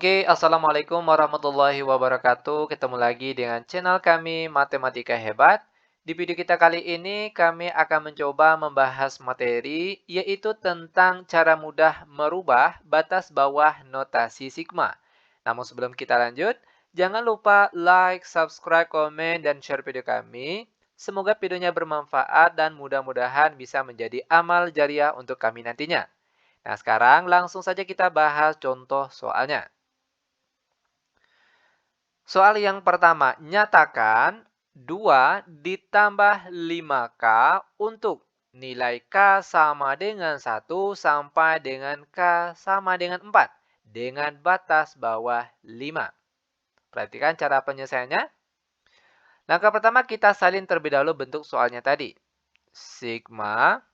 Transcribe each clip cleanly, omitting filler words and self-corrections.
Oke, Assalamualaikum warahmatullahi wabarakatuh. Ketemu lagi dengan channel kami Matematika Hebat. Di video kita kali ini, kami akan mencoba membahas materi, yaitu tentang cara mudah merubah batas bawah notasi sigma. Namun sebelum kita lanjut, jangan lupa like, subscribe, komen, dan share video kami. Semoga videonya bermanfaat dan mudah-mudahan bisa menjadi amal jariah untuk kami nantinya. Nah, sekarang langsung saja kita bahas contoh soalnya. Soal yang pertama, nyatakan 2 ditambah 5K untuk nilai K sama dengan 1 sampai dengan K sama dengan 4 dengan batas bawah 5. Perhatikan cara penyelesaiannya. Langkah pertama kita salin terlebih dahulu bentuk soalnya tadi. Sigma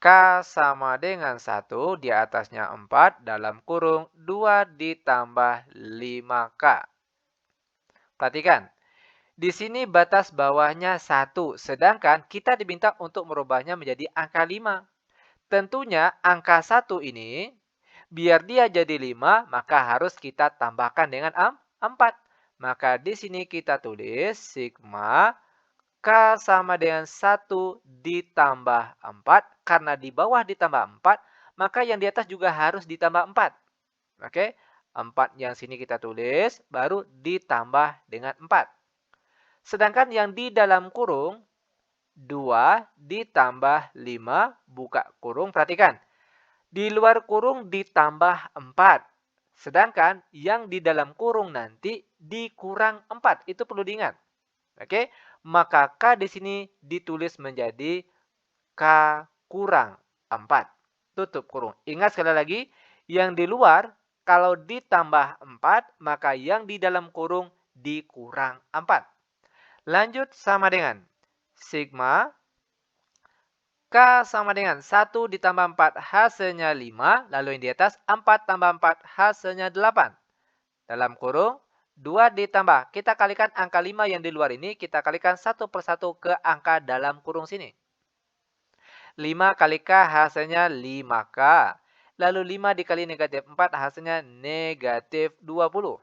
K sama dengan 1, di atasnya 4, dalam kurung 2 ditambah 5K. Perhatikan, di sini batas bawahnya 1, sedangkan kita diminta untuk merubahnya menjadi angka 5. Tentunya angka 1 ini, biar dia jadi 5, maka harus kita tambahkan dengan 4. Maka di sini kita tulis sigma K sama dengan 1 ditambah 4. Karena di bawah ditambah 4, maka yang di atas juga harus ditambah 4. Oke, 4 yang sini kita tulis, baru ditambah dengan 4. Sedangkan yang di dalam kurung, 2 ditambah 5, buka kurung, perhatikan. Di luar kurung ditambah 4. Sedangkan yang di dalam kurung nanti dikurang 4. Itu perlu diingat. Oke, maka K di sini ditulis menjadi K kurang 4. Tutup kurung. Ingat sekali lagi, yang di luar kalau ditambah 4, maka yang di dalam kurung dikurang 4. Lanjut sama dengan sigma K sama dengan 1 ditambah 4 hasilnya 5. Lalu yang di atas 4 tambah 4 hasilnya 8. Dalam kurung 2 ditambah. Kita kalikan angka 5 yang di luar ini. Kita kalikan satu persatu ke angka dalam kurung sini. 5 kali K hasilnya 5K. Lalu 5 dikali negatif 4 hasilnya negatif 20.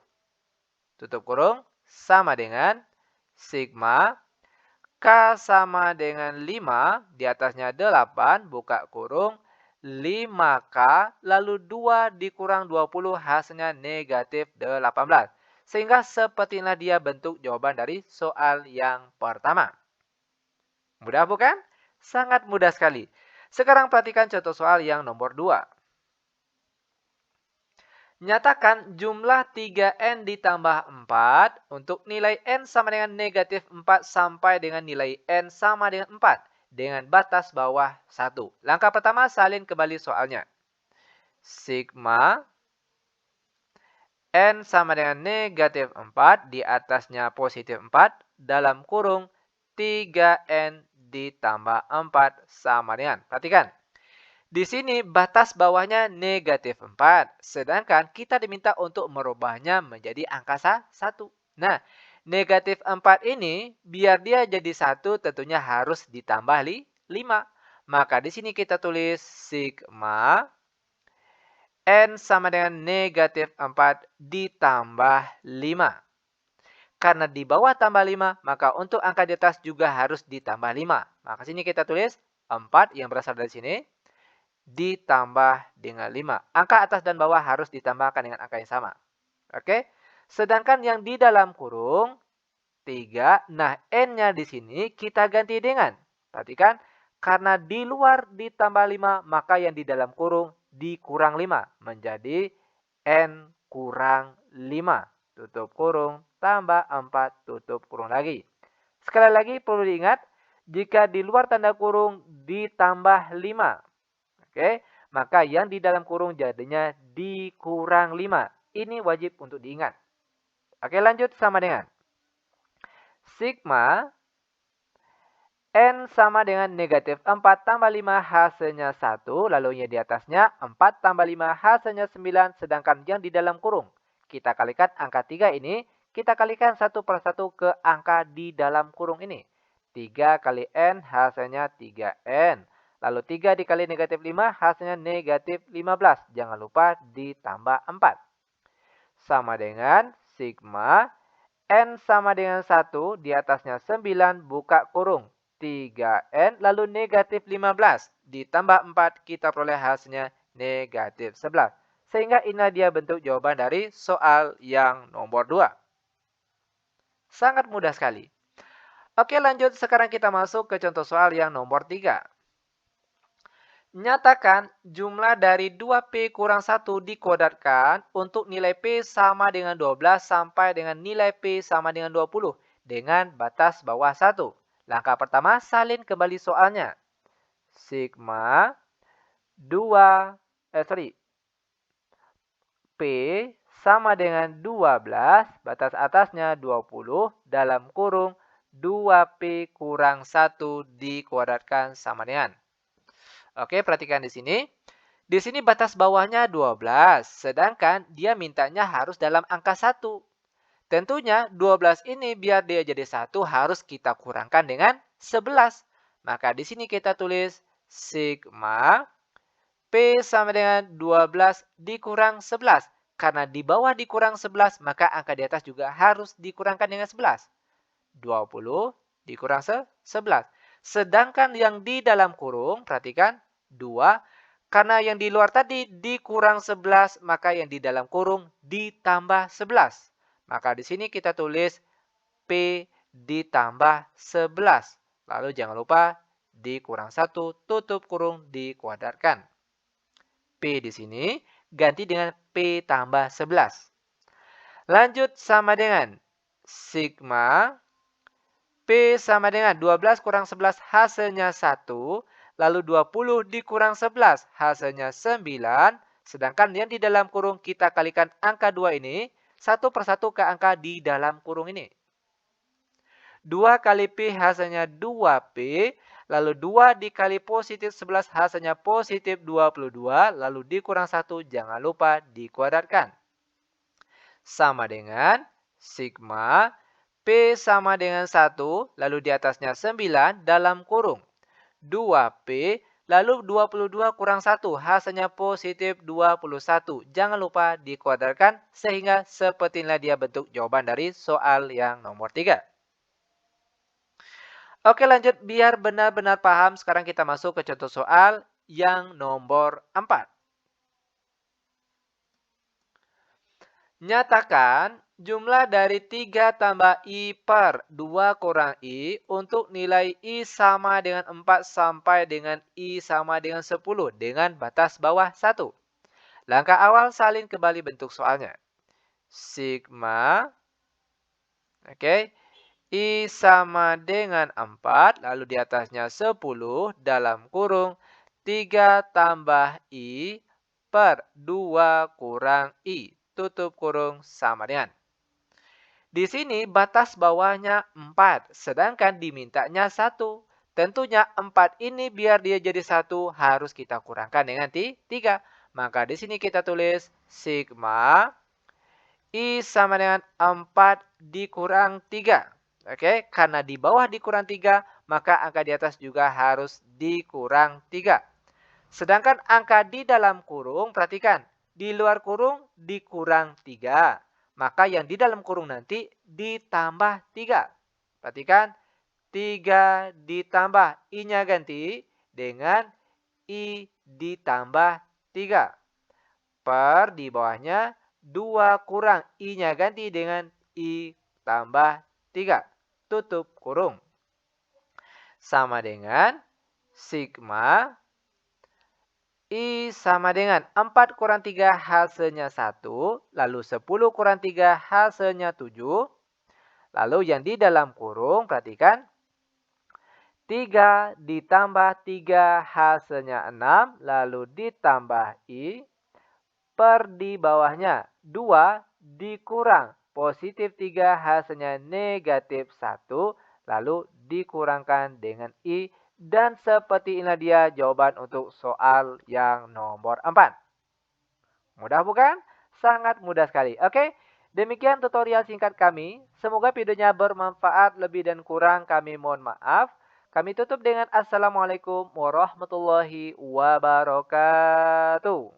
Tutup kurung sama dengan sigma K sama dengan 5, di atasnya 8, buka kurung, 5K, lalu 2 dikurang 20 hasilnya negatif 18. Sehingga seperti inilah dia bentuk jawaban dari soal yang pertama. Mudah bukan? Sangat mudah sekali. Sekarang perhatikan contoh soal yang nomor 2. Nyatakan jumlah 3N ditambah 4 untuk nilai N sama dengan negatif 4 sampai dengan nilai N sama dengan 4 dengan batas bawah 1. Langkah pertama, salin kembali soalnya. Sigma N sama dengan negatif 4, di atasnya positif 4, dalam kurung 3N ditambah 4 sama dengan. Perhatikan. Di sini batas bawahnya negatif 4. Sedangkan kita diminta untuk merubahnya menjadi angka 1. Nah, negatif 4 ini biar dia jadi 1 tentunya harus ditambah 5. Maka di sini kita tulis sigma N sama dengan negatif 4 ditambah 5. Karena di bawah tambah 5, maka untuk angka di atas juga harus ditambah 5. Maka sini kita tulis 4 yang berasal dari sini ditambah dengan 5. Angka atas dan bawah harus ditambahkan dengan angka yang sama. Oke. Sedangkan yang di dalam kurung 3, nah N-nya di sini kita ganti dengan. Perhatikan, karena di luar ditambah 5, maka yang di dalam kurung dikurang 5. Menjadi N kurang 5. Tutup kurung, tambah 4, tutup kurung lagi. Sekali lagi perlu diingat, jika di luar tanda kurung ditambah 5. Oke, maka yang di dalam kurung jadinya dikurang 5. Ini wajib untuk diingat. Oke, lanjut sama dengan sigma N sama dengan negatif 4 tambah 5 hasilnya 1. Lalu yang di atasnya 4 tambah 5 hasilnya 9. Sedangkan yang di dalam kurung, kita kalikan angka 3 ini. Kita kalikan satu persatu ke angka di dalam kurung ini. 3 kali N hasilnya 3N. Lalu 3 dikali negatif 5 hasilnya negatif 15. Jangan lupa ditambah 4. Sama dengan sigma N sama dengan 1, di atasnya 9, buka kurung. 3N, lalu negatif 15. Ditambah 4, kita peroleh hasilnya negatif 11. Sehingga inilah dia bentuk jawaban dari soal yang nomor 2. Sangat mudah sekali. Oke, lanjut. Sekarang kita masuk ke contoh soal yang nomor 3. Nyatakan jumlah dari 2P kurang 1 dikuadratkan untuk nilai P sama dengan 12 sampai dengan nilai P sama dengan 20 dengan batas bawah 1. Langkah pertama, salin kembali soalnya. Sigma 2, P sama dengan 12, batas atasnya 20, dalam kurung 2P kurang 1 dikuadratkan sama dengan. Oke, perhatikan di sini. Di sini batas bawahnya 12, sedangkan dia mintanya harus dalam angka 1. Tentunya 12 ini biar dia jadi 1 harus kita kurangkan dengan 11. Maka di sini kita tulis sigma P sama dengan 12 dikurang 11. Karena di bawah dikurang 11, maka angka di atas juga harus dikurangkan dengan 11. 20 dikurang 11. Sedangkan yang di dalam kurung, perhatikan, 2. Karena yang di luar tadi dikurang 11, maka yang di dalam kurung ditambah 11. Maka di sini kita tulis P ditambah 11. Lalu jangan lupa dikurang 1, tutup kurung, dikuadratkan. P di sini ganti dengan P tambah 11. Lanjut sama dengan sigma P sama dengan 12 kurang 11 hasilnya 1. Lalu 20 dikurang 11 hasilnya 9. Sedangkan yang di dalam kurung kita kalikan angka 2 ini. 1 per 1 ke angka di dalam kurung ini. 2 kali P hasilnya 2P. Lalu 2 dikali positif 11 hasilnya positif 22. Lalu dikurang 1 jangan lupa dikuadratkan. Sama dengan sigma P sama dengan 1, lalu di atasnya 9 dalam kurung. 2P, lalu 22 kurang 1, hasilnya positif 21. Jangan lupa dikuadratkan sehingga seperti inilah dia bentuk jawaban dari soal yang nomor 3. Oke, lanjut. Biar benar-benar paham, sekarang kita masuk ke contoh soal yang nomor 4. Nyatakan jumlah dari 3 tambah I per 2 kurang I untuk nilai I sama dengan 4 sampai dengan I sama dengan 10 dengan batas bawah 1. Langkah awal salin kembali bentuk soalnya. Sigma, I sama dengan 4, lalu di atasnya 10 dalam kurung 3 tambah I per 2 kurang I. Tutup kurung sama dengan. Di sini batas bawahnya 4, sedangkan dimintanya 1. Tentunya 4 ini biar dia jadi 1 harus kita kurangkan dengan 3. Maka di sini kita tulis sigma I sama dengan 4 dikurang 3. Oke, karena di bawah dikurang 3, maka angka di atas juga harus dikurang 3. Sedangkan angka di dalam kurung, perhatikan. Di luar kurung dikurang 3. Maka yang di dalam kurung nanti ditambah 3. Perhatikan. 3 ditambah I-nya ganti dengan I ditambah 3. Per di bawahnya 2 kurang I-nya ganti dengan I tambah 3. Tutup kurung. Sama dengan sigma I sama dengan 4 kurang 3 hasilnya 1. Lalu 10 kurang 3 hasilnya 7. Lalu yang di dalam kurung, perhatikan. 3 ditambah 3 hasilnya 6. Lalu ditambah I. Per di bawahnya 2 dikurang positif 3 hasilnya negatif 1. Lalu dikurangkan dengan I. Dan seperti inilah dia jawaban untuk soal yang nomor 4. Mudah bukan? Sangat mudah sekali. Oke, demikian tutorial singkat kami. Semoga videonya bermanfaat. Lebih dan kurang kami mohon maaf. Kami tutup dengan Assalamualaikum warahmatullahi wabarakatuh.